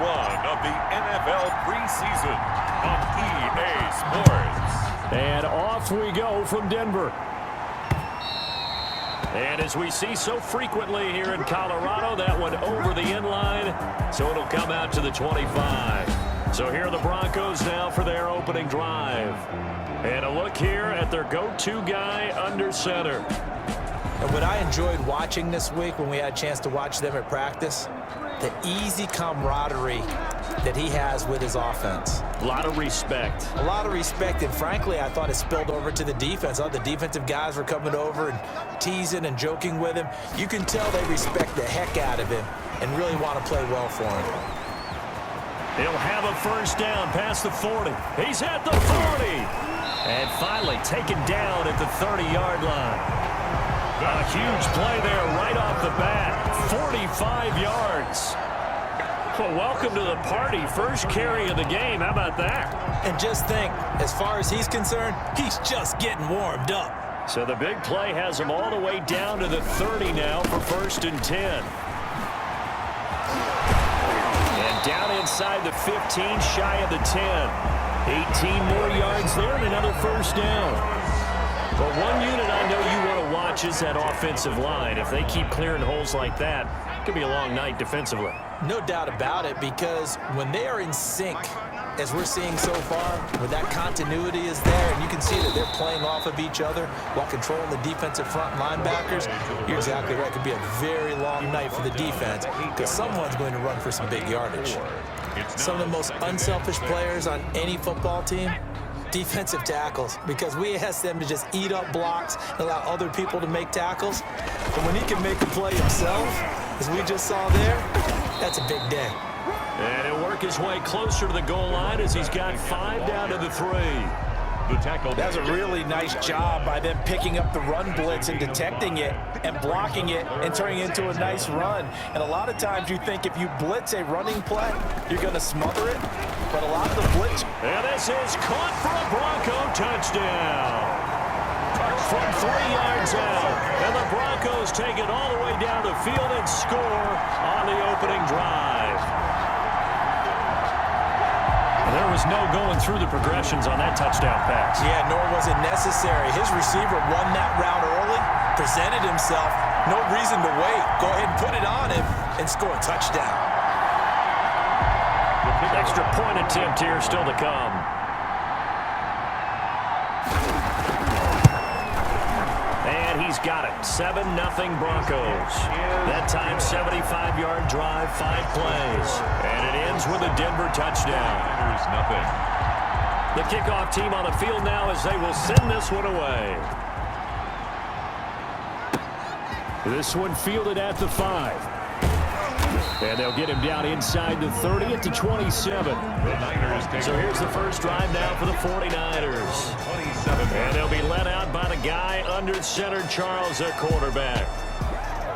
one of the NFL preseason on EA Sports. And off we go from Denver. And as we see so frequently here in Colorado, that one over the end line, so it'll come out to the 25. So here are the Broncos now for their opening drive. And a look here at their go-to guy under center. And what I enjoyed watching this week when we had a chance to watch them at practice, the easy camaraderie that he has with his offense. A lot of respect. A lot of respect, and frankly, I thought it spilled over to the defense. All the defensive guys were coming over and teasing and joking with him. You can tell they respect the heck out of him and really want to play well for him. He'll have a first down past the 40. He's at the 40. And finally taken down at the 30-yard line. A huge play there right off the bat. 45 yards. Well, welcome to the party. First carry of the game. How about that? And just think, as far as he's concerned, he's just getting warmed up. So the big play has him all the way down to the 30 now for 1st and 10. And down inside the 15, shy of the 10. 18 more yards there and another first down. But one unit I know you want to watch is that offensive line. If they keep clearing holes like that, it could be a long night defensively. No doubt about it, because when they are in sync, as we're seeing so far, where that continuity is there, and you can see that they're playing off of each other while controlling the defensive front linebackers, you're exactly right. It could be a very long night for the defense because someone's going to run for some big yardage. Some of the most unselfish players on any football team, defensive tackles, because we ask them to just eat up blocks and allow other people to make tackles. But when he can make a play himself, as we just saw there, that's a big day. And he'll work his way closer to the goal line as he's got 5 down to the 3. The tackle. That's a really nice job by them picking up the run blitz and detecting it and blocking it and turning it into a nice run. And a lot of times you think if you blitz a running play, you're going to smother it. But a lot of the blitz. And this is caught for a Bronco touchdown. From 3 yards out. And the Broncos take it all the way down the field and score on the opening drive. There was no going through the progressions on that touchdown pass. Yeah, nor was it necessary. His receiver won that route early, presented himself. No reason to wait. Go ahead and put it on him and score a touchdown. Extra point attempt here still to come. And he's got it. 7-0 Broncos. That time, 75-yard drive, 5 plays. And it ends with a Denver touchdown. There's nothing. The kickoff team on the field now as they will send this one away. This one fielded at the 5. And they'll get him down inside the 30 at the 27. So here's the first drive now for the 49ers. And they'll be led out by the guy under center, Charles, their quarterback.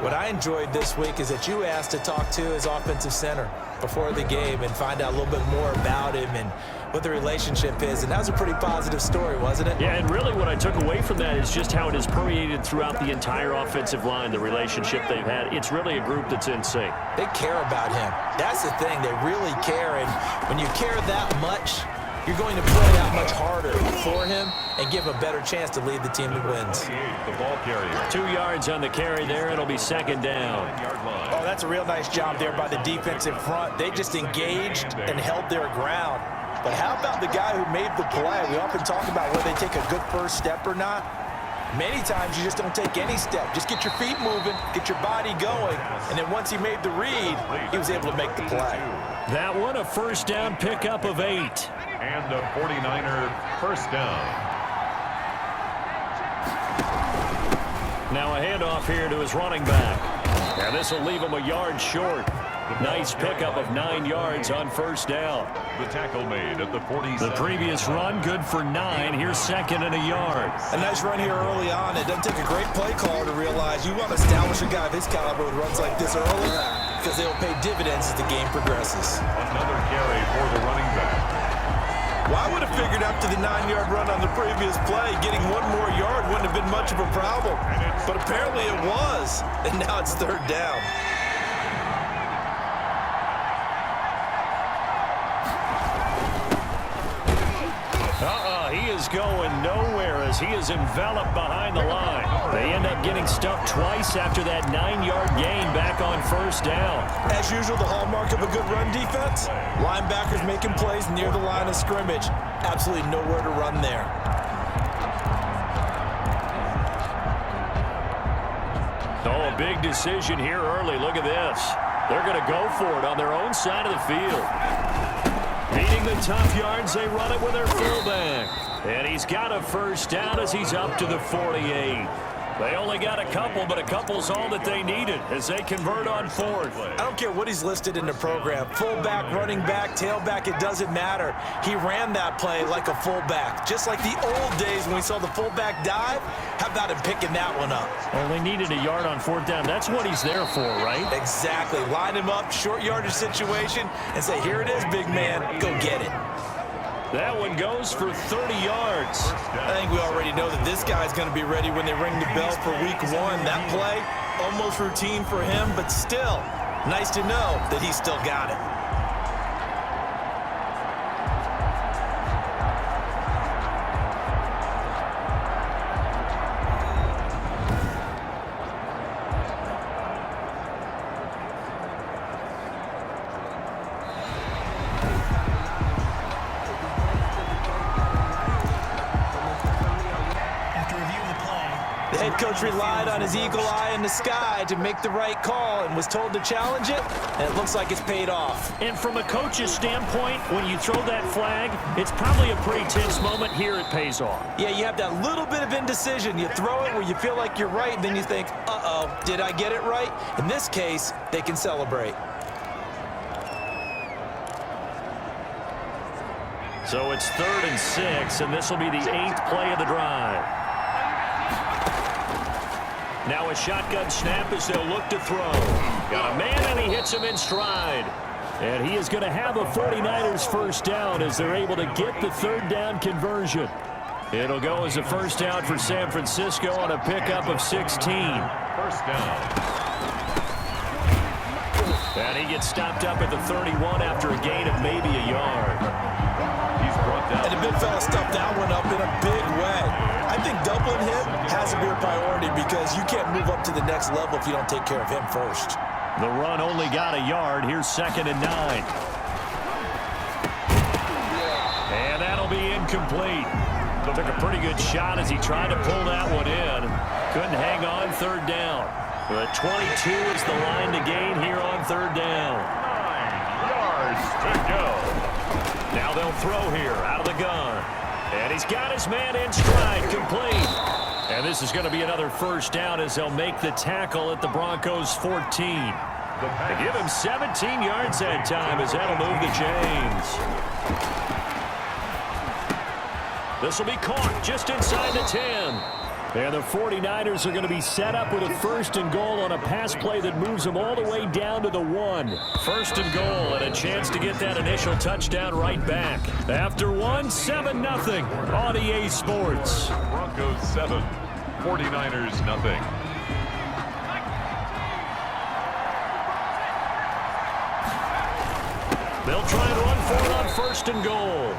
What I enjoyed this week is that you asked to talk to his offensive center before the game and find out a little bit more about him and what the relationship is. And that was a pretty positive story, wasn't it? Yeah, and really what I took away from that is just how it has permeated throughout the entire offensive line, the relationship they've had. It's really a group that's in sync. They care about him. That's the thing. They really care. And when you care that much, you're going to play that much harder for him and give him a better chance to lead the team that wins. The ball carrier. 2 yards on the carry there. It'll be 2nd down. Oh, that's a real nice job there by the defensive front. They just engaged and held their ground. But how about the guy who made the play? We often talk about whether they take a good first step or not. Many times you just don't take any step. Just get your feet moving, get your body going, and then once he made the read, he was able to make the play. That one, a first down pickup of 8. And a 49er first down. Now a handoff here to his running back. Now this will leave him a yard short. Nice pickup of 9 yards on first down. The tackle made at the 47. The previous run good for 9. Here's 2nd and a yard. A nice run here early on. It doesn't take a great play caller to realize you want to establish a guy of his caliber with runs like this early because they will pay dividends as the game progresses. Another carry for the running back. Well, I would have figured after the 9-yard run on the previous play, getting 1 more yard wouldn't have been much of a problem. But apparently it was, and now it's 3rd down. going nowhere as he is enveloped behind the line. They end up getting stuffed twice after that 9-yard gain back on first down. As usual, the hallmark of a good run defense, linebackers making plays near the line of scrimmage. Absolutely nowhere to run there. Oh, a big decision here early. Look at this. They're going to go for it on their own side of the field. Needing the tough yards, they run it with their fullback. And he's got a first down as he's up to the 48. They only got a couple, but a couple's all that they needed as they convert on fourth. I don't care what he's listed in the program. Fullback, running back, tailback, it doesn't matter. He ran that play like a fullback. Just like the old days when we saw the fullback dive. How about him picking that one up? Only needed a yard on fourth down. That's what he's there for, right? Exactly. Line him up, short yardage situation, and say, here it is, big man. Go get it. That one goes for 30 yards. I think we already know that this guy's going to be ready when they ring the bell for week 1. That play, almost routine for him, but still, nice to know that he's still got it. The head coach relied on his eagle eye in the sky to make the right call and was told to challenge it, and it looks like it's paid off. And from a coach's standpoint, when you throw that flag, it's probably a pretty tense moment. Here it pays off. Yeah, you have that little bit of indecision. You throw it where you feel like you're right, and then you think, uh-oh, did I get it right? In this case, they can celebrate. So it's 3rd and 6, and this will be the 8th play of the drive. Now a shotgun snap as they'll look to throw. Got a man, and he hits him in stride. And he is going to have a 49ers first down as they're able to get the 3rd down conversion. It'll go as a first down for San Francisco on a pickup of 16. First down. And he gets stopped up at the 31 after a gain of maybe a yard. He's brought down. And the big fella stuffed that one up in a big way. I think doubling him has to be a priority because you can't move up to the next level if you don't take care of him first. The run only got a yard. Here's 2nd and 9. And that'll be incomplete. Took a pretty good shot as he tried to pull that one in. Couldn't hang on 3rd down. The 22 is the line to gain here on 3rd down. 9 yards to go. Now they'll throw here out of the gun. And he's got his man in stride, complete. And this is going to be another first down as they'll make the tackle at the Broncos' 14. They give him 17 yards that time as that'll move the chains. This will be caught just inside the 10. And the 49ers are going to be set up with a 1st and goal on a pass play that moves them all the way down to the 1. 1st and goal and a chance to get that initial touchdown right back. After 1, 7-0 on EA Sports. Broncos 7, 49ers nothing. They'll try and run for it on 1st and goal.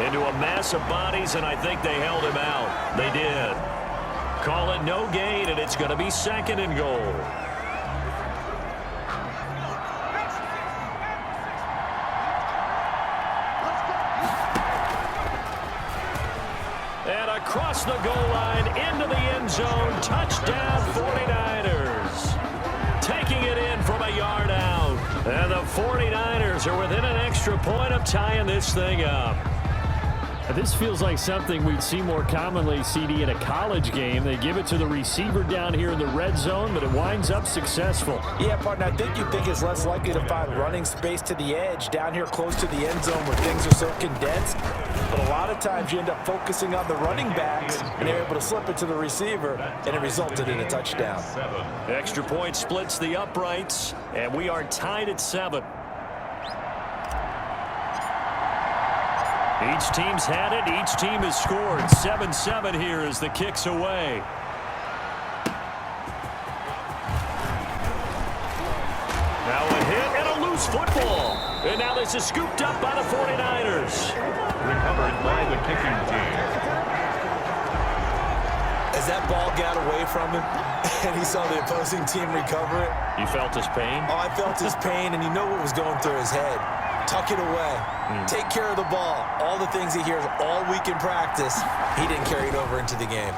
Into a mass of bodies, and I think they held him out. They did. Call it no gain, and it's going to be 2nd and goal. And across the goal line, into the end zone, touchdown 49ers. Taking it in from a yard out. And the 49ers are within an extra point of tying this thing up. This feels like something we'd see more commonly, CD, in a college game. They give it to the receiver down here in the red zone, but it winds up successful. Yeah, partner, I think you think it's less likely to find running space to the edge down here close to the end zone where things are so condensed. But a lot of times you end up focusing on the running backs, and they're able to slip it to the receiver, and it resulted in a touchdown. Extra point splits the uprights, and we are tied at 7. Each team's had it. Each team has scored. 7-7 here as the kick's away. Now a hit and a loose football. And now this is scooped up by the 49ers. Recovered by the kicking team. As that ball got away from him and he saw the opposing team recover it. You felt his pain? Oh, I felt his pain, and you know what was going through his head. Tuck it away. Take care of the ball. All the things he hears all week in practice, he didn't carry it over into the game.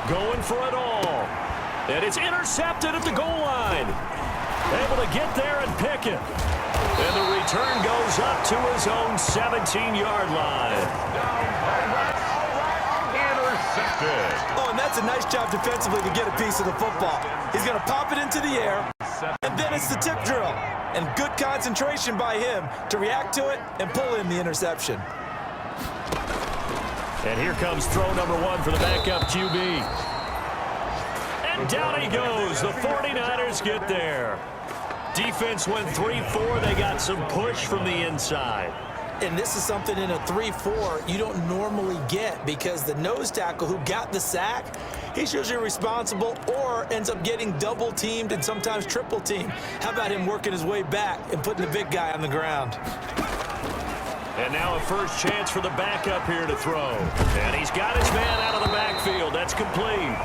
Going for it all. And it's intercepted at the goal line. Able to get there and pick it. And the return goes up to his own 17-yard line. Intercepted. Oh, and that's a nice job defensively to get a piece of the football. He's going to pop it into the air, and then it's the tip drill. And good concentration by him to react to it and pull in the interception. And here comes throw number 1 for the backup QB. And down he goes. The 49ers get there. Defense went 3-4. They got some push from the inside. And this is something in a 3-4 you don't normally get, because the nose tackle who got the sack, he's usually responsible or ends up getting double teamed and sometimes triple teamed. How about him working his way back and putting the big guy on the ground? And now a first chance for the backup here to throw. And he's got his man out of the backfield. That's complete.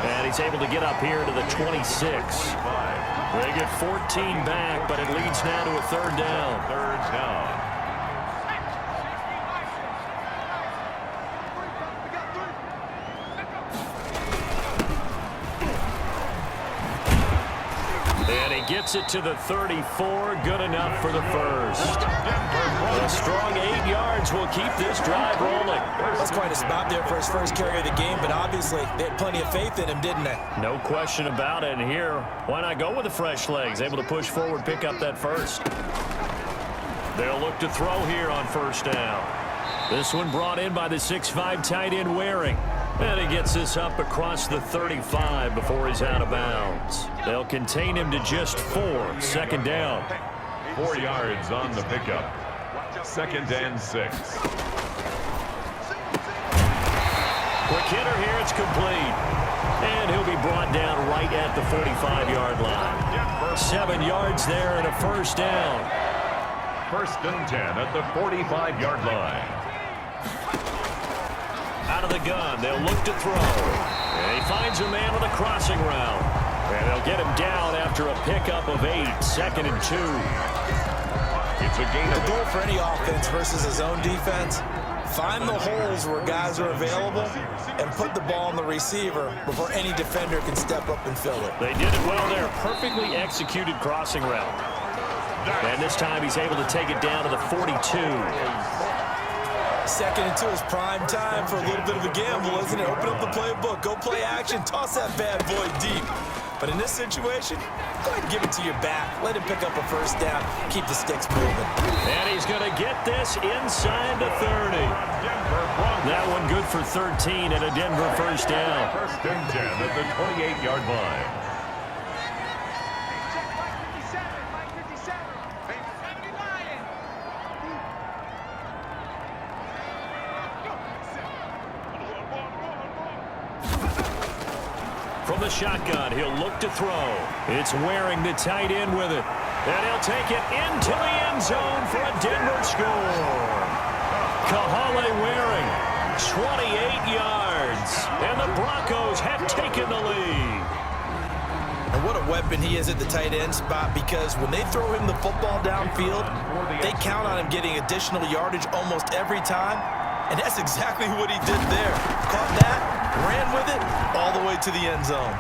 And he's able to get up here to the 26. They get 14 back, but it leads now to a third down. Third down. And he gets it to the 34. Good enough for the first. A strong 8 yards will keep this drive rolling. That's quite a spot there for his first carry of the game, but obviously they had plenty of faith in him, didn't they? No question about it. And here, why not go with the fresh legs? Able to push forward, pick up that first. They'll look to throw here on first down. This one brought in by the 6'5" tight end Waring. And he gets this up across the 35 before he's out of bounds. They'll contain him to just 4. Second down. 4 yards on the pickup. Second and 6. Quick hitter here, it's complete. And he'll be brought down right at the 45-yard line. 7 yards there and a first down. First and 10 at the 45-yard line. Out of the gun, they'll look to throw. And he finds a man on the crossing route. And they'll get him down after a pickup of 8. Second and 2. It's a gain The of goal for any offense versus his own defense, find the holes where guys are available and put the ball on the receiver before any defender can step up and fill it. They did it well there. Perfectly executed crossing route. And this time he's able to take it down to the 42. Second and 2 is prime time for a little bit of a gamble, isn't it? Open up the playbook, go play action, toss that bad boy deep. But in this situation, go ahead and give it to your back. Let him pick up a first down, keep the sticks moving. And he's going to get this inside the 30. That one good for 13 and a Denver first down. First and 10 at the 28-yard line. From the shotgun, he'll look to throw. It's Waring the tight end with it. And he'll take it into the end zone for a Denver score. Kahale Waring, 28 yards. And the Broncos have taken the lead. And what a weapon he is at the tight end spot, because when they throw him the football downfield, they count on him getting additional yardage almost every time. And that's exactly what he did there. Caught that, ran with it, all the way to the end zone.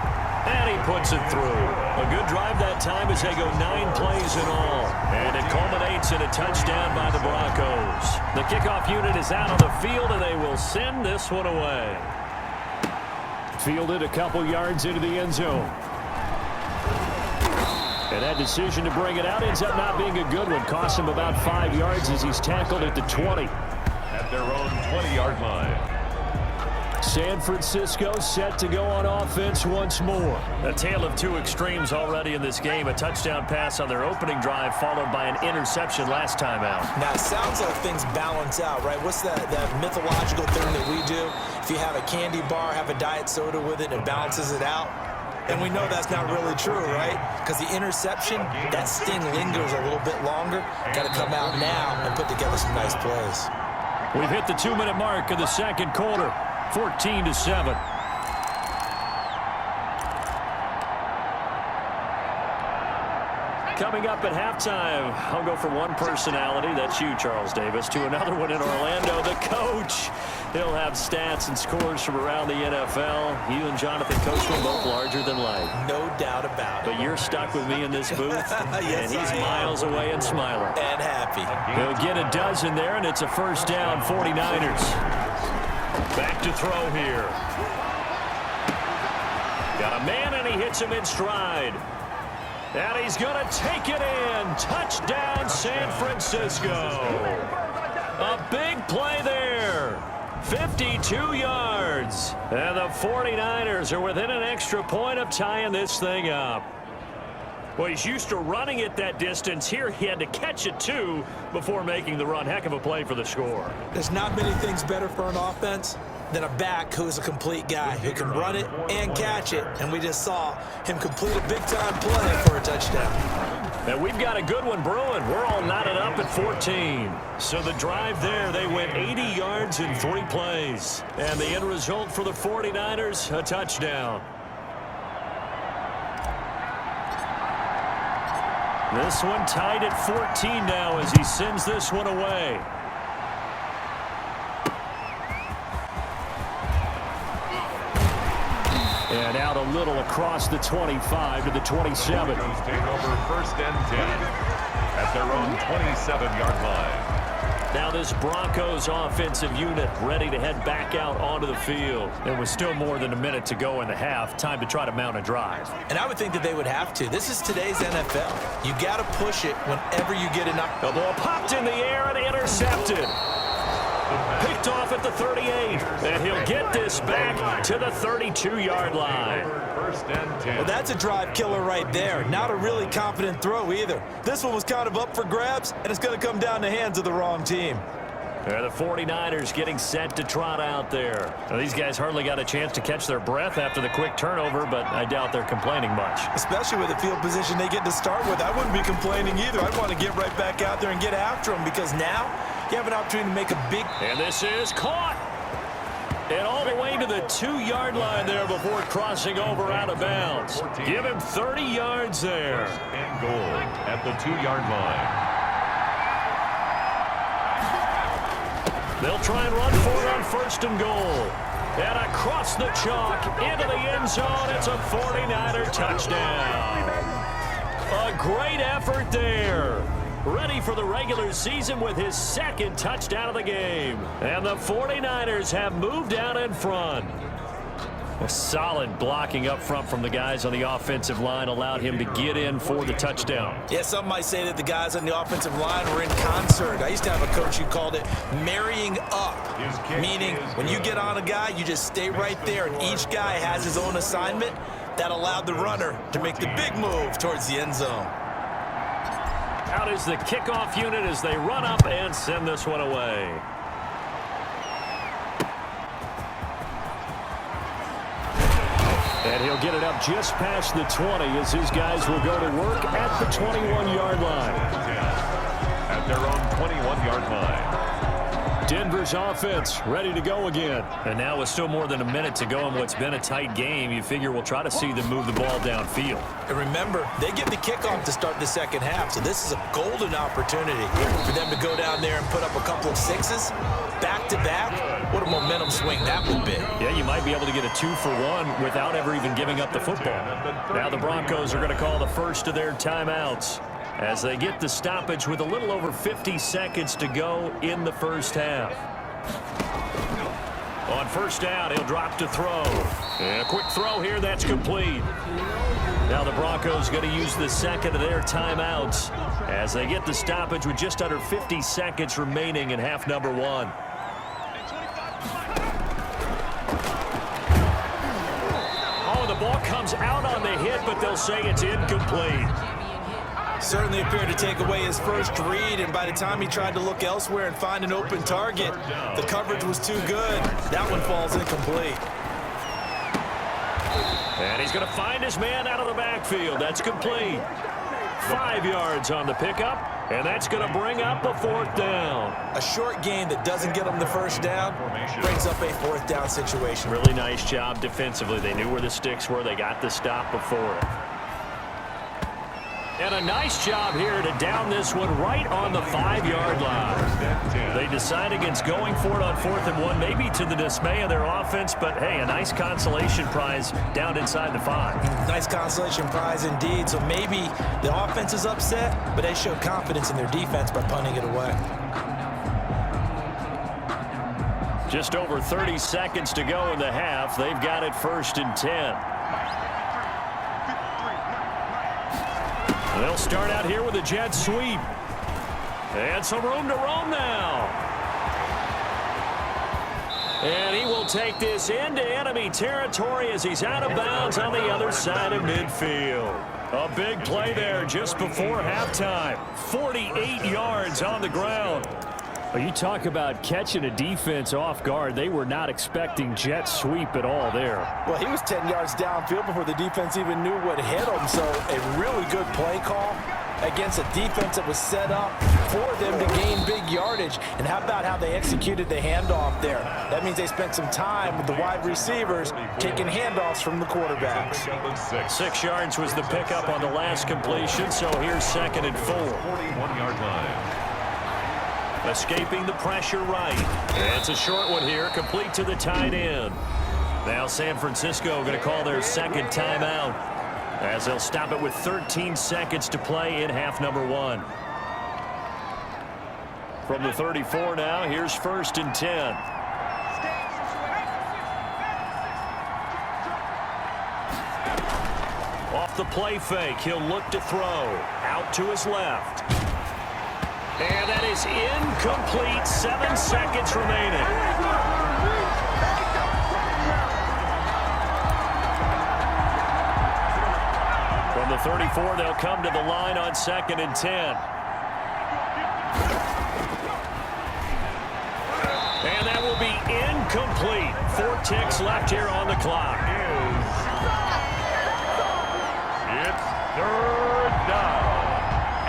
And he puts it through. A good drive that time as they go 9 plays in all. And it culminates in a touchdown by the Broncos. The kickoff unit is out on the field, and they will send this one away. Fielded a couple yards into the end zone. And that decision to bring it out ends up not being a good one. Cost him about 5 yards as he's tackled at the 20. At their own 20-yard line. San Francisco set to go on offense once more. A tale of two extremes already in this game. A touchdown pass on their opening drive followed by an interception last time out. Now, it sounds like things balance out, right? What's that mythological thing that we do? If you have a candy bar, have a diet soda with it, and it balances it out. And we know that's not really true, right? Because the interception, that sting lingers a little bit longer. Got to come out now and put together some nice plays. We've hit the 2-minute mark of the second quarter, 14-7. Coming up at halftime, I'll go from one personality, that's you, Charles Davis, to another one in Orlando, the coach. He'll have stats and scores from around the NFL. You and Jonathan Coachman both larger than life. No doubt about it. But you're stuck with me in this booth, yes, and he's miles away and smiling. And happy. He'll get a dozen there, and it's a first down, 49ers. Back to throw here. Got a man, and he hits him in stride. And he's going to take it in. Touchdown, San Francisco. A big play there. 52 yards. And the 49ers are within an extra point of tying this thing up. Well, he's used to running it that distance. Here he had to catch it, too, before making the run. Heck of a play for the score. There's not many things better for an offense than a back who's a complete guy who can run it and catch it. And we just saw him complete a big-time play for a touchdown. And we've got a good one brewing. We're all knotted up at 14. So the drive there, they went 80 yards in 3 plays. And the end result for the 49ers, a touchdown. This one tied at 14 now as he sends this one away. And out a little across the 25 to the 27. Take over first and 10 at their own 27-yard line. Now this Broncos offensive unit ready to head back out onto the field. There was still more than a minute to go in the half. Time to try to mount a drive. And I would think that they would have to. This is today's NFL. You got to push it whenever you get enough. The ball popped in the air and intercepted. Picked off at the 38, and he'll get this back to the 32-yard line. First and 10. Well, that's a drive killer right there. Not a really confident throw either. This one was kind of up for grabs, and it's going to come down the hands of the wrong team. The 49ers getting set to trot out there. Now, these guys hardly got a chance to catch their breath after the quick turnover, but I doubt they're complaining much. Especially with the field position they get to start with. I wouldn't be complaining either. I'd want to get right back out there and get after them because now you have an opportunity to make a big... And this is caught. And all the way to the 2-yard line there before crossing over out of bounds. Give him 30 yards there. And goal at the 2-yard line. They'll try and run for it on first and goal. And across the chalk into the end zone. It's a 49er touchdown. A great effort there. Ready for the regular season with his second touchdown of the game. And the 49ers have moved out in front. A solid blocking up front from the guys on the offensive line allowed him to get in for the touchdown. Yeah, some might say that the guys on the offensive line were in concert. I used to have a coach who called it marrying up, meaning when you get on a guy, you just stay right there, and each guy has his own assignment. That allowed the runner to make the big move towards the end zone. Out is the kickoff unit as they run up and send this one away. And he'll get it up just past the 20 as his guys will go to work at the 21-yard line. At their own 21-yard line. Denver's offense ready to go again. And now with still more than a minute to go in what's been a tight game, you figure we'll try to see them move the ball downfield. And remember, they get the kickoff to start the second half, so this is a golden opportunity for them to go down there and put up a couple of sixes back-to-back. What a momentum swing that would be. Yeah, you might be able to get a 2-for-1 without ever even giving up the football. Now the Broncos are going to call the first of their timeouts as they get the stoppage with a little over 50 seconds to go in the first half. On first down, he'll drop to throw. And a quick throw here, that's complete. Now the Broncos going to use the second of their timeouts as they get the stoppage with just under 50 seconds remaining in half number 1. Oh, the ball comes out on the hit, but they'll say it's incomplete. Certainly appeared to take away his first read, and by the time he tried to look elsewhere and find an open target, the coverage was too good. That one falls incomplete. And he's going to find his man out of the backfield. That's complete. 5 yards on the pickup, and that's going to bring up a 4th down. A short gain that doesn't get them the 1st down brings up a 4th down situation. Really nice job defensively. They knew where the sticks were. They got the stop before it. And a nice job here to down this one right on the 5-yard line. They decide against going for it on 4th and 1, maybe to the dismay of their offense, but hey, a nice consolation prize down inside the 5. Nice consolation prize indeed. So maybe the offense is upset, but they showed confidence in their defense by punting it away. Just over 30 seconds to go in the half. They've got it 1st and 10. They'll start out here with a jet sweep. And some room to roam now. And he will take this into enemy territory as he's out of bounds on the other side of midfield. A big play there just before halftime. 48 yards on the ground. Well, you talk about catching a defense off guard. They were not expecting jet sweep at all there. Well, he was 10 yards downfield before the defense even knew what hit him. So a really good play call against a defense that was set up for them to gain big yardage. And how about how they executed the handoff there? That means they spent some time with the wide receivers taking handoffs from the quarterbacks. 6 yards was the pickup on the last completion, so here's 2nd and 4. 41-yard line. Escaping the pressure right. And it's a short one here, complete to the tight end. Now San Francisco going to call their 2nd timeout as they'll stop it with 13 seconds to play in half number 1. From the 34 now, here's 1st and 10. Off the play fake, he'll look to throw. Out to his left. And that is incomplete. 7 seconds remaining. From the 34, they'll come to the line on 2nd and 10. And that will be incomplete. 4 ticks left here on the clock. It's 3rd down.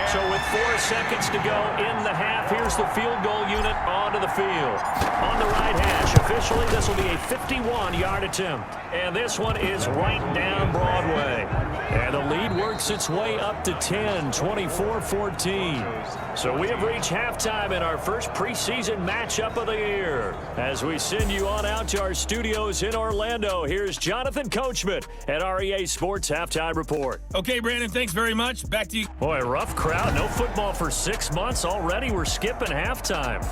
So with 4 seconds to go in the half, here's the field goal unit onto the field. On the right hash, officially this will be a 51-yard attempt. And this one is right down Broadway. And the lead works its way up to 10, 24-14. So we have reached halftime in our first preseason matchup of the year. As we send you on out to our studios in Orlando, here's Jonathan Coachman at REA Sports Halftime Report. Okay, Brandon, thanks very much. Back to you. Boy, rough crowd. No football for 6 months already. We're skipping halftime.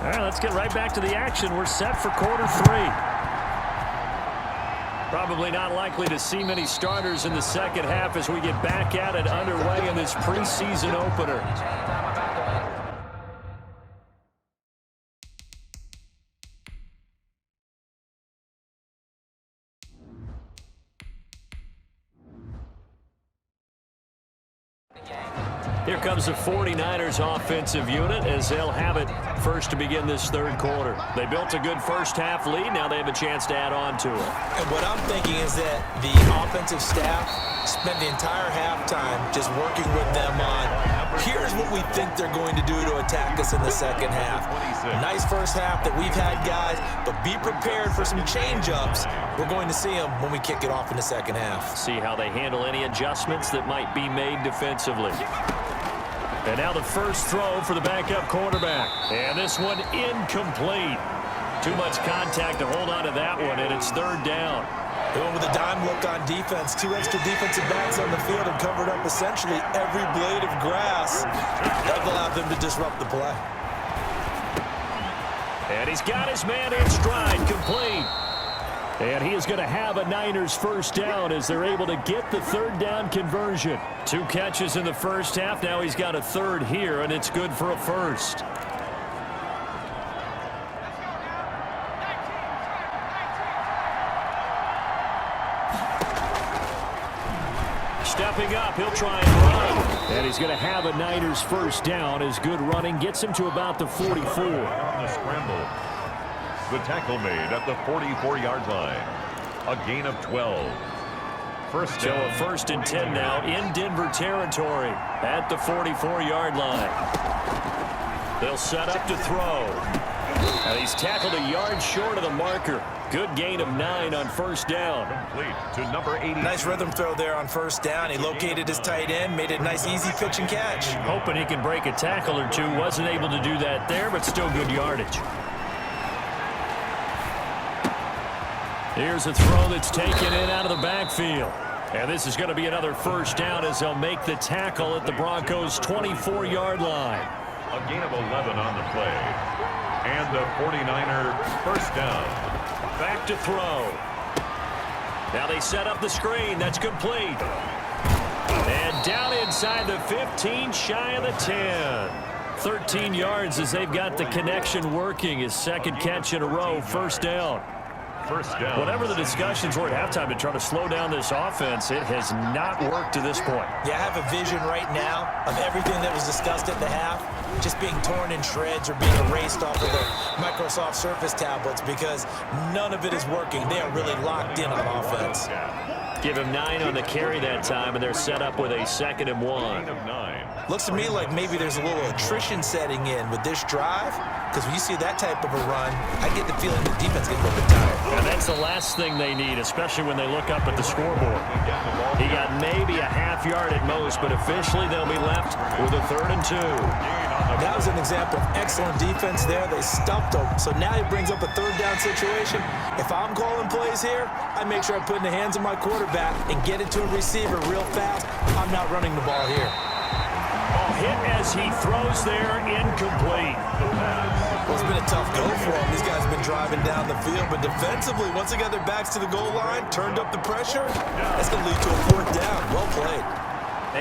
All right, let's get right back to the action. We're set for quarter 3. Probably not likely to see many starters in the 2nd half as we get back at it underway in this preseason opener. Here comes the 49ers offensive unit as they'll have it first to begin this 3rd quarter. They built a good 1st half lead. Now they have a chance to add on to it. And what I'm thinking is that the offensive staff spent the entire halftime just working with them on, here's what we think they're going to do to attack us in the 2nd half. Nice 1st half that we've had, guys, but be prepared for some change-ups. We're going to see them when we kick it off in the 2nd half. See how they handle any adjustments that might be made defensively. And now the first throw for the backup quarterback. And this one incomplete. Too much contact to hold on to that one, and it's 3rd down. They went with a dime look on defense. 2 extra defensive backs on the field and covered up essentially every blade of grass. That allowed them to disrupt the play. And he's got his man in stride, complete. And he is going to have a Niners 1st down as they're able to get the 3rd down conversion. 2 catches in the 1st half. Now he's got a 3rd here, and it's good for a 1st. Stepping up, he'll try and run. And he's going to have a Niners 1st down as good running gets him to about the 44. On the scramble. The tackle made at the 44-yard line. A gain of 12. first So down. a 1st and 10 now in Denver territory at the 44-yard line. They'll set up to throw. And he's tackled a yard short of the marker. Good gain of 9 on 1st down. Complete to number 80. Nice rhythm throw there on 1st down. He located his tight end, made it a nice, easy pitch and catch. Hoping he can break a tackle or two. Wasn't able to do that there, but still good yardage. Here's a throw that's taken in out of the backfield. And this is going to be another 1st down as they'll make the tackle at the Broncos' 24-yard line. A gain of 11 on the play. And the 49er 1st down. Back to throw. Now they set up the screen. That's complete. And down inside the 15, shy of the 10. 13 yards as they've got the connection working. His 2nd catch in a row, 1st down. 1st down. Whatever the discussions were at halftime to try to slow down this offense, it has not worked to this point. Yeah, I have a vision right now of everything that was discussed at the half just being torn in shreds or being erased off of the Microsoft Surface tablets because none of it is working. They are really locked in on offense. Give him 9 on the carry that time, and they're set up with a 2nd and 1. Gain of 9. Looks to me like maybe there's a little attrition setting in with this drive because when you see that type of a run, I get the feeling the defense gets a little bit tired. And that's the last thing they need, especially when they look up at the scoreboard. He got maybe a half yard at most, but officially they'll be left with a 3rd and 2. That was an example of excellent defense there. They stumped him. So now he brings up a 3rd down situation. If I'm calling plays here, I make sure I put in the hands of my quarterback and get it to a receiver real fast. I'm not running the ball here. Hit as he throws there, incomplete. Well, it's been a tough go for him. These guys have been driving down the field, but defensively, once they got their backs to the goal line, turned up the pressure, that's going to lead to a 4th down. Well played.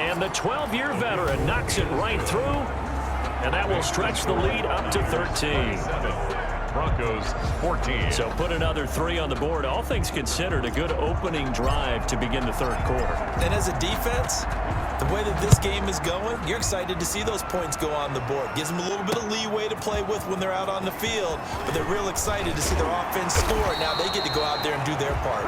And the 12-year veteran knocks it right through, and that will stretch the lead up to 13. Broncos 14. So put another 3 on the board. All things considered, a good opening drive to begin the 3rd quarter. And as a defense, the way that this game is going, you're excited to see those points go on the board. Gives them a little bit of leeway to play with when they're out on the field, but they're real excited to see their offense score. Now they get to go out there and do their part.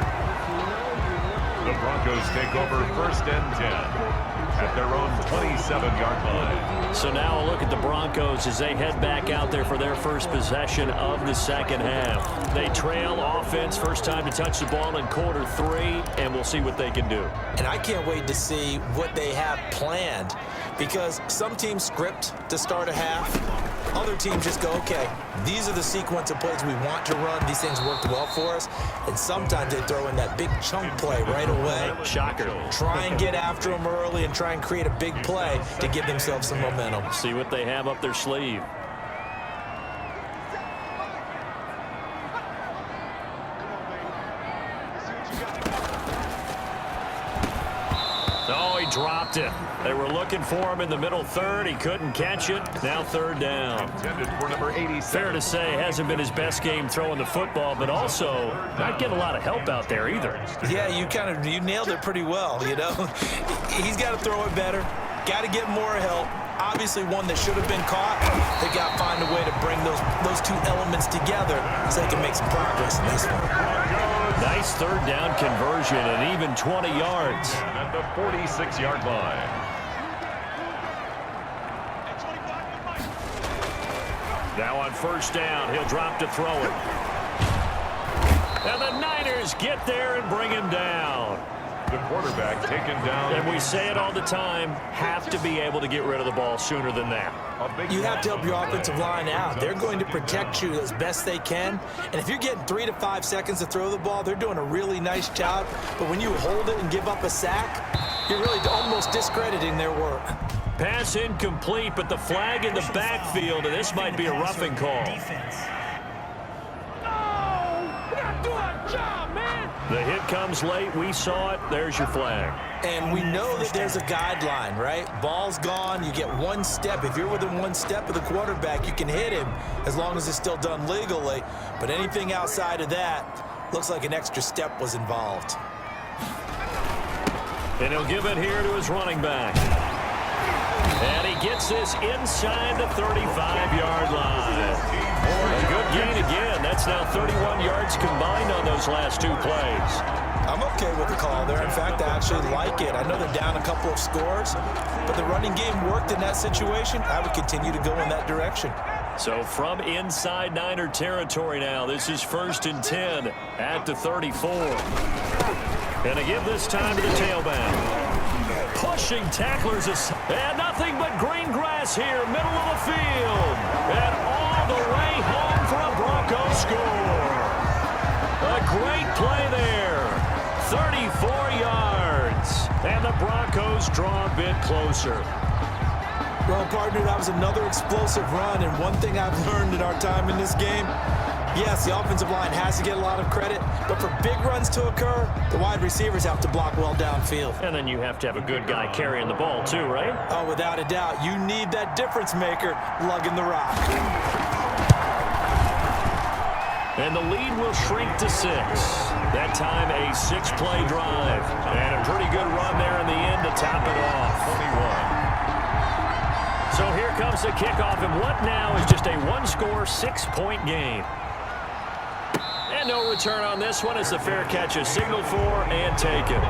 The Broncos take over 1st and 10 at their own 27-yard line. So now a look at the Broncos as they head back out there for their first possession of the 2nd half. They trail offense, first time to touch the ball in quarter 3, and we'll see what they can do. And I can't wait to see what they have planned because some teams script to start a half. Other teams just go, okay, these are the sequence of plays we want to run. These things worked well for us. And sometimes they throw in that big chunk play right away. Shocker. Try and get after them early and try and create a big play to give themselves some momentum. See what they have up their sleeve. Oh, he dropped it. They were looking for him in the middle 3rd. He couldn't catch it. Now 3rd down. Intended for number 87. Fair to say, hasn't been his best game throwing the football, but also not getting a lot of help out there either. Yeah, you nailed it pretty well, you know. He's got to throw it better. Got to get more help. Obviously one that should have been caught. They got to find a way to bring those 2 elements together so they can make some progress in this one. Nice 3rd down conversion and even 20 yards. At the 46-yard line. Now on 1st down, he'll drop to throw it. And the Niners get there and bring him down. The quarterback taken down. And we say it all the time, have to be able to get rid of the ball sooner than that. You have to help your offensive line out. They're going to protect you as best they can. And if you're getting 3 to 5 seconds to throw the ball, they're doing a really nice job. But when you hold it and give up a sack, you're really almost discrediting their work. Pass incomplete, but the flag in the backfield, and this might be a roughing call. The hit comes late. We saw it. There's your flag. And we know that there's a guideline, right? Ball's gone. You get 1 step. If you're within 1 step of the quarterback, you can hit him as long as it's still done legally. But anything outside of that looks like an extra step was involved. And he'll give it here to his running back. And he gets this inside the 35-yard line. A good gain again. That's now 31 yards combined on those last 2 plays. I'm okay with the call there. In fact, I actually like it. I know they're down a couple of scores, but the running game worked in that situation. I would continue to go in that direction. So from inside Niner territory now, this is 1st and 10 at the 34. And they give this time to the tailback. Pushing tacklers, and nothing but green grass here, middle of the field. And all the way home for a Broncos score. A great play there. 34 yards. And the Broncos draw a bit closer. Well, partner, that was another explosive run, and one thing I've learned in our time in this game, yes, the offensive line has to get a lot of credit, but for big runs to occur, the wide receivers have to block well downfield. And then you have to have a good guy carrying the ball too, right? Oh, without a doubt. You need that difference maker lugging the rock. And the lead will shrink to 6. That time a 6-play drive. And a pretty good run there in the end to top it off. 21. So here comes the kickoff, and what now is just a one-score, 6-point game. And no return on this one as the fair catch is signaled for and taken.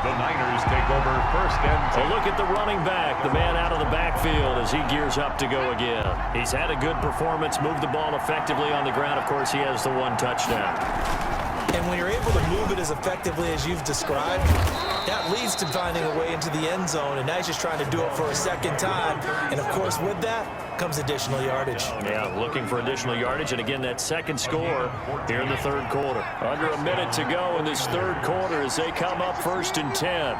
The Niners take over 1st and 10. A look at the running back, the man out of the backfield as he gears up to go again. He's had a good performance, moved the ball effectively on the ground. Of course, he has the 1 touchdown. And when you're able to move it as effectively as you've described, that leads to finding a way into the end zone, and now he's just trying to do it for a second time. And, of course, with that comes additional yardage. Yeah, looking for additional yardage, and again, that second score here in the 3rd quarter. Under a minute to go in this 3rd quarter as they come up 1st and 10.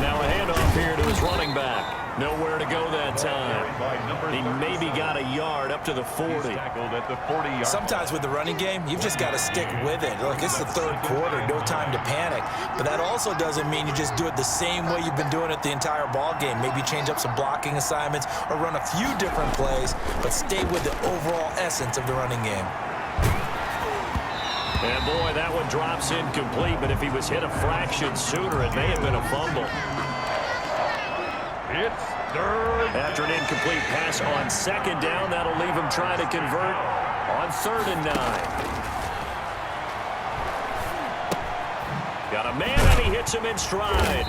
Now a handoff here to his running back. Nowhere to go that time. He maybe got a yard up to the 40. Sometimes with the running game, you've just got to stick with it. Look, it's the 3rd quarter, no time to panic. But that also doesn't mean you just do it the same way you've been doing it the entire ball game. Maybe change up some blocking assignments or run a few different plays, but stay with the overall essence of the running game. And boy, that one drops incomplete, but if he was hit a fraction sooner, it may have been a fumble. It's 3rd. After an incomplete pass on 2nd down, that'll leave him trying to convert on 3rd and 9. Got a man, and he hits him in stride.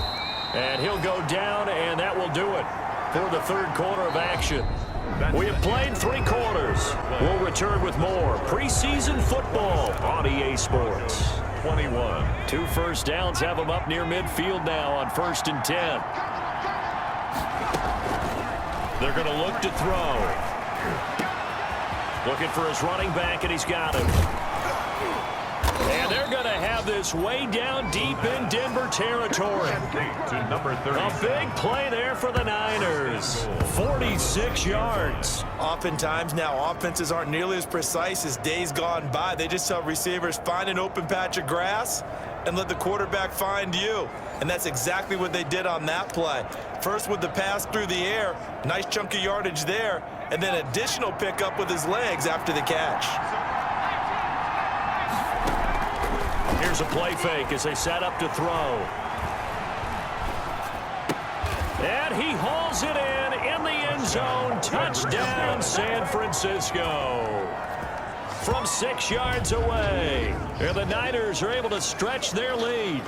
And he'll go down, and that will do it for the 3rd quarter of action. We have played 3 quarters. We'll return with more preseason football on EA Sports. 21. 2 first downs have him up near midfield now on 1st and 10. They're going to look to throw. Looking for his running back, and he's got him. And they're going to have this way down deep in Denver territory. To number 30. A big play there for the Niners. 46 yards. Oftentimes now, offenses aren't nearly as precise as days gone by. They just tell receivers, find an open patch of grass and let the quarterback find you. And that's exactly what they did on that play. First with the pass through the air, nice chunk of yardage there, and then additional pickup with his legs after the catch. Here's a play fake as they set up to throw. And he hauls it in the end zone. Touchdown, San Francisco. From 6 yards away. And the Niners are able to stretch their lead.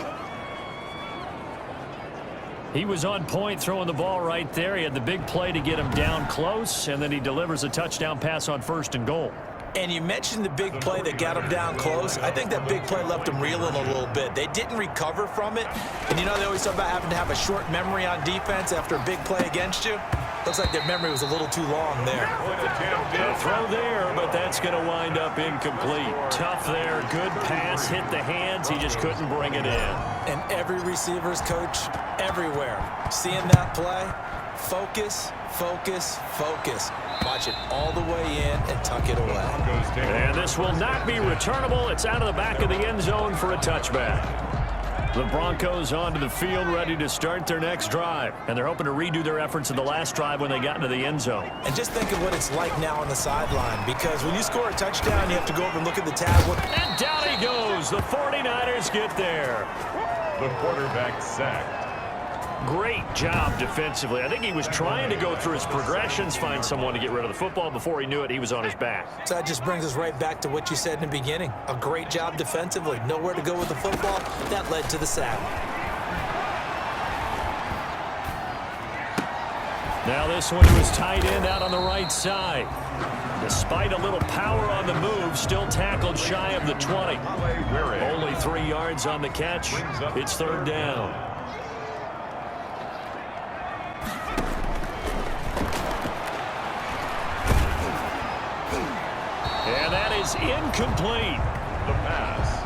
He was on point throwing the ball right there. He had the big play to get him down close, and then he delivers a touchdown pass on 1st and goal. And you mentioned the big play that got him down close. I think that big play left him reeling a little bit. They didn't recover from it. And you know they always talk about having to have a short memory on defense after a big play against you. Looks like their memory was a little too long there. A throw there, but that's going to wind up incomplete. Tough there. Good pass. Hit the hands. He just couldn't bring it in. And every receiver's coach everywhere, seeing that play, focus, focus, focus. Watch it all the way in and tuck it away. And this will not be returnable. It's out of the back of the end zone for a touchback. The Broncos onto the field, ready to start their next drive. And they're hoping to redo their efforts in the last drive when they got into the end zone. And just think of what it's like now on the sideline, because when you score a touchdown, you have to go over and look at the tablet. And down he goes. The 49ers get there. The quarterback sacked. Great job defensively. I think he was trying to go through his progressions, find someone to get rid of the football. Before he knew it, he was on his back. So that just brings us right back to what you said in the beginning. A great job defensively. Nowhere to go with the football. That led to the sack. Now this one was tight end out on the right side. Despite a little power on the move, still tackled shy of the 20. Only 3 yards on the catch. It's third down. And that is incomplete. The pass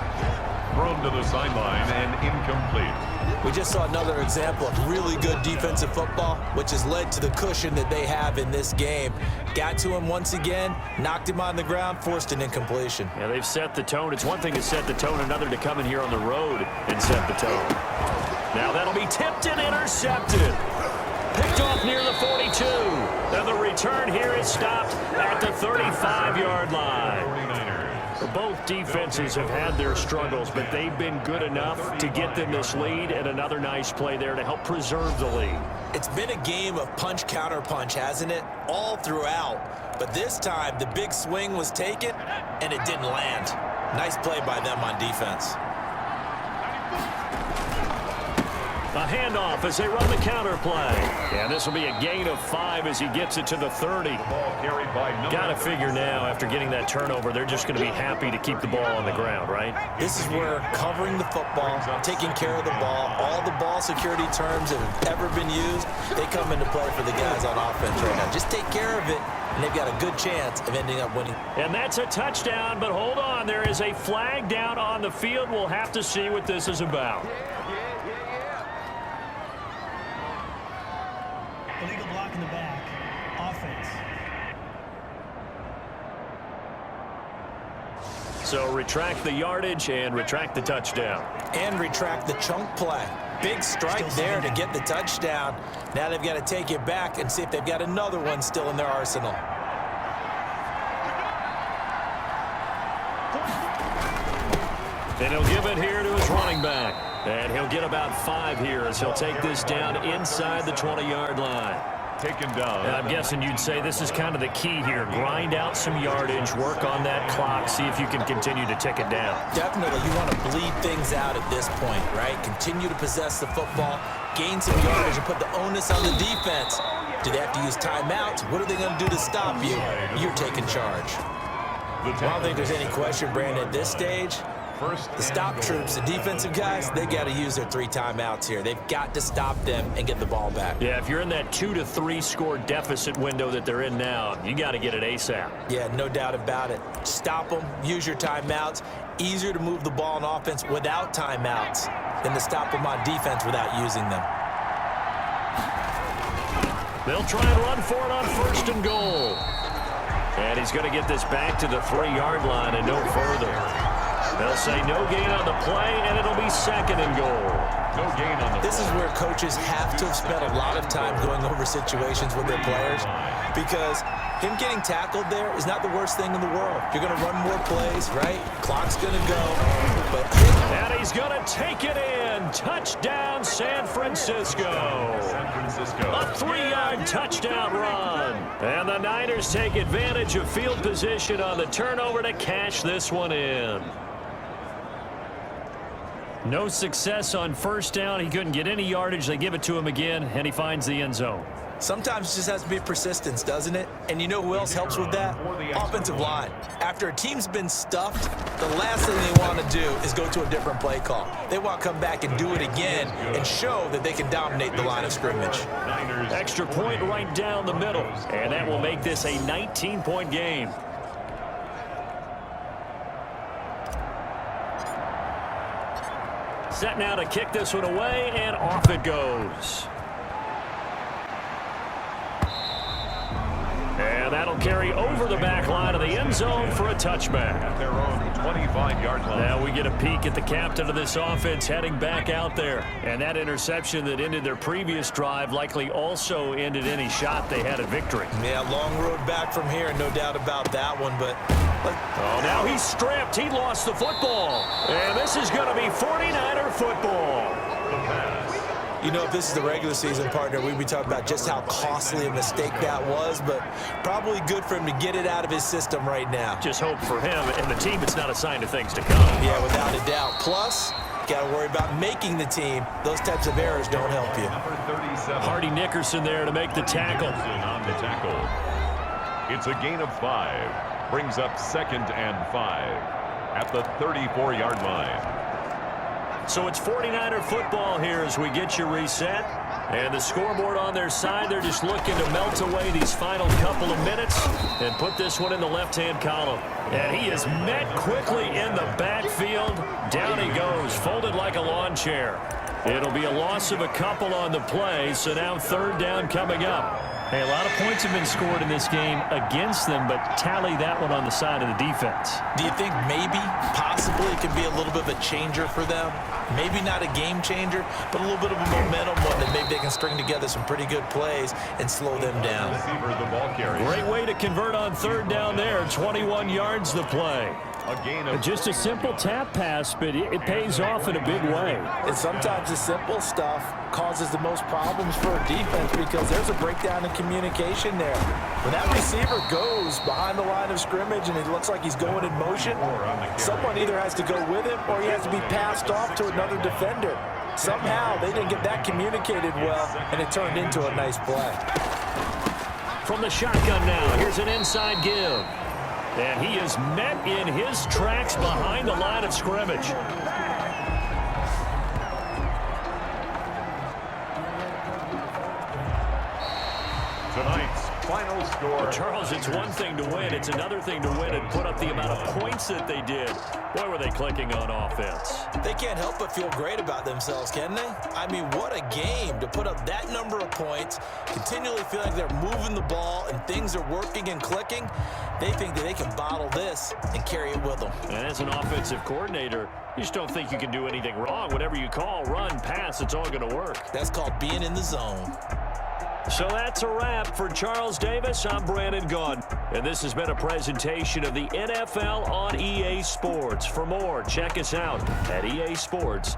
thrown to the sideline and incomplete. We just saw another example of really good defensive football, which has led to the cushion that they have in this game. Got to him once again, knocked him on the ground, forced an incompletion. Yeah, they've set the tone. It's one thing to set the tone, another to come in here on the road and set the tone. Now that'll be tipped and intercepted. Picked off near the 42. And the return here is stopped at the 35-yard line. 49ers. Both defenses have had their struggles, but they've been good enough to get them this lead, and another nice play there to help preserve the lead. It's been a game of punch-counter-punch, hasn't it? All throughout. But this time, the big swing was taken, and it didn't land. Nice play by them on defense. A handoff as they run the counter play. And this will be a gain of 5 as he gets it to the 30. Ball carried by Got to figure now, after getting that turnover, they're just going to be happy to keep the ball on the ground, right? This is where covering the football, taking care of the ball, all the ball security terms that have ever been used, they come into play for the guys on offense right now. Just take care of it, and they've got a good chance of ending up winning. And that's a touchdown, but hold on. There is a flag down on the field. We'll have to see what this is about. Illegal block in the back. Offense. So retract the yardage and retract the touchdown. And retract the chunk play. Big strike there to get the touchdown. Now they've got to take it back and see if they've got another one still in their arsenal. And he'll give it here to his running back. And he'll get about 5 here as he'll take this down inside the 20-yard line. taken down. And I'm guessing you'd say this is kind of the key here. Grind out some yardage, work on that clock, see if you can continue to tick it down. Definitely, you want to bleed things out at this point, right? Continue to possess the football, gain some yardage, and put the onus on the defense. Do they have to use timeouts? What are they going to do to stop you? You're taking charge. Well, I don't think there's any question, Brandon, at this stage. The stop troops, the defensive guys, they got to use their 3 timeouts here. They've got to stop them and get the ball back. Yeah, if you're in that 2 to 3 score deficit window that they're in now, you got to get it ASAP. Yeah, no doubt about it. Stop them, use your timeouts. Easier to move the ball on offense without timeouts than to stop them on defense without using them. They'll try and run for it on 1st and goal. And he's going to get this back to the 3-yard line and no further. They'll say no gain on the play, and it'll be 2nd and goal. No gain on the play. This is where coaches have to have spent a lot of time going over situations with their players, because him getting tackled there is not the worst thing in the world. You're going to run more plays, right? Clock's going to go. But and he's going to take it in. Touchdown, San Francisco. A 3-yard touchdown run. And the Niners take advantage of field position on the turnover to cash this one in. No success on 1st down. He couldn't get any yardage. They give it to him again, and he finds the end zone. sometimes it just has to be persistence, doesn't it? And you know who else helps with that? Offensive line. After a team's been stuffed, the last thing they want to do is go to a different play call. They want to come back and do it again and show that they can dominate the line of scrimmage. Extra point right down the middle, and that will make this a 19-point game. Set now to kick this one away, and off it goes. And that'll carry over the back line of the end zone for a touchback. At their own 25-yard line. Now we get a peek at the captain of this offense heading back out there. And that interception that ended their previous drive likely also ended any shot they had at victory. Yeah, long road back from here, no doubt about that one, but... Oh, now he's stripped. He lost the football. And this is going to be 49er football. The pass. You know, if this is the regular season, partner, we'd be talking about just how costly a mistake that was, but probably good for him to get it out of his system right now. Just hope for him and the team it's not a sign of things to come. Yeah, without a doubt. Plus, got to worry about making the team. Those types of errors don't help you. Number 37. Hardy Nickerson there to make the tackle. On the tackle. It's a gain of 5. Brings up 2nd and 5 at the 34-yard line. So it's 49er football here as we get you reset. And the scoreboard on their side, they're just looking to melt away these final couple of minutes and put this one in the left-hand column. And he is met quickly in the backfield. Down he goes, folded like a lawn chair. It'll be a loss of a couple on the play, so now 3rd down coming up. Hey, a lot of points have been scored in this game against them, but tally that one on the side of the defense. Do you think maybe, possibly, it could be a little bit of a changer for them? Maybe not a game changer, but a little bit of a momentum one that maybe they can string together some pretty good plays and slow them down. The ball carrier. Great way to convert on 3rd down there. 21 yards the play. A gain of Just a simple tap pass, but it pays off in a big way. And sometimes the simple stuff causes the most problems for a defense because there's a breakdown in communication there. When that receiver goes behind the line of scrimmage and it looks like he's going in motion, someone either has to go with him or he has to be passed off to another defender. Somehow they didn't get that communicated well, and it turned into a nice play. From the shotgun now, here's an inside give. And he is met in his tracks behind the line of scrimmage. tonight's final score. Charles, it's one thing to win. It's another thing to win and put up the amount of points that they did. Boy, were they clicking on offense. They can't help but feel great about themselves, can they? I mean, what a game to put up that number of points, continually feel like they're moving the ball and things are working and clicking. They think that they can bottle this and carry it with them. And as an offensive coordinator, you just don't think you can do anything wrong. Whatever you call, run, pass, it's all going to work. That's called being in the zone. So that's a wrap for Charles Davis. I'm Brandon Gaudin, and this has been a presentation of the NFL on EA Sports. For more, check us out at EA Sports.